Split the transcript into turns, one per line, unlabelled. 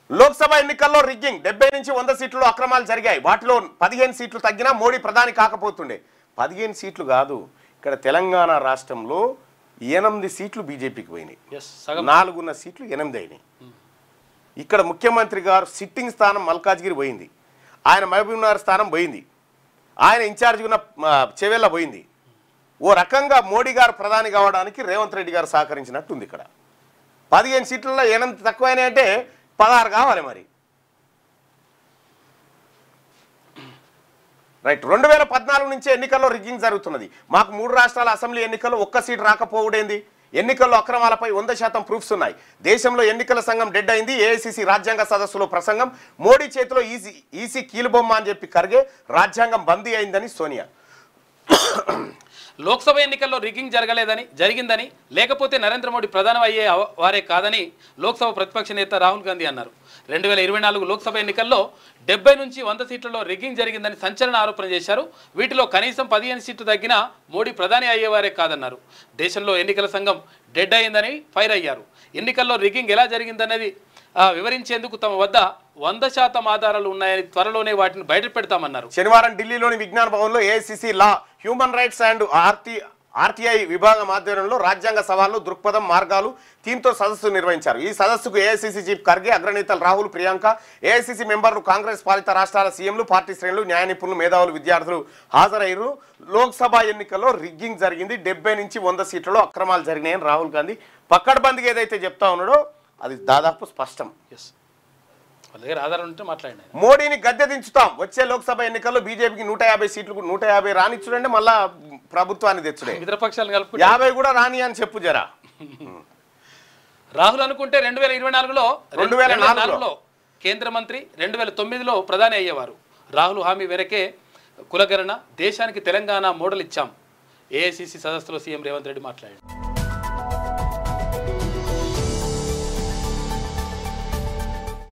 లోక్సభ ఎన్నికల్లో రిగ్గింగ్ 70 నుంచి 100 సీట్లలో అక్రమాలు జరిగాయి. వాటిలో 15 సీట్లు తగ్గినా మోడీ ప్రధాని కాకపోతుండే. 15 సీట్లు కాదు, ఇక్కడ తెలంగాణ రాష్ట్రంలో 8 సీట్లు బీజేపీకి పోయినాయి. 4 ఉన్న సీట్లు 8 అయినాయి. ఇక్కడ ముఖ్యమంత్రి గారు సిట్టింగ్ స్థానం మల్కాజ్గిరి పోయింది, ఆయన మహబూబ్నగర్ స్థానం పోయింది, ఆయన ఇన్ఛార్జ్ ఉన్న చెవెళ్ళ పోయింది. ఓ రకంగా మోడీ గారు ప్రధాని కావడానికి రేవంత్ రెడ్డి గారు సహకరించినట్టు ఉంది. ఇక్కడ 15 సీట్లలో 8 తక్కువైనా అంటే 16 కావాలి మరి. రైట్. 2014 నుంచి ఎన్నికల్లో రిగ్గింగ్ జరుగుతున్నది. మాకు 3 రాష్ట్రాల అసెంబ్లీ ఎన్నికల్లో 1 సీటు రాకపోవడేంది? ఎన్నికల్లో అక్రమాలపై 100% ప్రూఫ్స్ ఉన్నాయి. దేశంలో ఎన్నికల సంఘం డెడ్ అయింది. ఏఐసిసి రాజ్యాంగ సదస్సులో ప్రసంగం. మోడీ చేతిలో ఈసీ కీలుబొమ్మ అని చెప్పి ఖర్గే, రాజ్యాంగం బందీ అయిందని సోనియా.
లోక్సభ ఎన్నికల్లో రిగ్గింగ్ జరిగిందని లేకపోతే నరేంద్ర మోడీ ప్రధాని అయ్యే వారే కాదని లోక్సభ ప్రతిపక్ష నేత రాహుల్ గాంధీ అన్నారు. 2024 లోక్సభ ఎన్నికల్లో 70 నుంచి 100 సీట్లలో రిగ్గింగ్ జరిగిందని సంచలన ఆరోపణ చేశారు. వీటిలో కనీసం 15 సీట్లు తగ్గినా మోడీ ప్రధాని అయ్యేవారే కాదన్నారు. దేశంలో ఎన్నికల సంఘం డెడ్ అయిందని ఫైర్ అయ్యారు. ఎన్నికల్లో రిగ్గింగ్ ఎలా జరిగిందనేది వివరించేందుకు తమ వద్ద 100% ఆధారాలు ఉన్నాయని, త్వరలోనే వాటిని బయట పెడతామన్నారు.
శనివారం ఢిల్లీలోని విజ్ఞాన్ భవన్లో AICC law, human rights and RTI విభాగం ఆధ్వర్యంలో రాజ్యాంగ సవాళ్లు, దృక్పథం, మార్గాలు థీమ్తో సదస్సు నిర్వహించారు. ఈ సదస్సుకు ఏఐసిసి చీఫ్ ఖర్గే, అగ్రనేతలు రాహుల్, ప్రియాంక, ఏఐసిసి మెంబర్లు, కాంగ్రెస్ పాలిత రాష్ట్రాల సీఎంలు, పార్టీ శ్రేణులు, న్యాయ నిపుణులు, మేధావులు, విద్యార్థులు హాజరయ్యారు. లోక్సభ ఎన్నికల్లో రిగ్గింగ్ జరిగింది. 70 నుంచి 100 సీట్లలో అక్రమాలు జరిగినాయని రాహుల్ గాంధీ పక్కడబందిగా ఏదైతే చెప్తా ఉన్నాడో అది దాదాపు స్పష్టం. మోడీని గద్దె దించుతాం. వచ్చే లోక్సభ ఎన్నికల్లో బీజేపీకి 150 సీట్లు, 150 రానిచ్చుడంటే మళ్ళా ప్రభుత్వాన్ని తెచ్చుడే, 50 కూడా రాని అని చెప్పు జరా.
రాహుల్ అనుకుంటే 2024లో కేంద్ర మంత్రి, 2009లో ప్రధాని అయ్యేవారు. రాహుల్ హామీ మేరకే కులగణన, దేశానికి తెలంగాణ మోడల్ ఇచ్చాం. ఏఐసిసి సదస్సులో సీఎం రేవంత్ రెడ్డి మాట్లాడారు.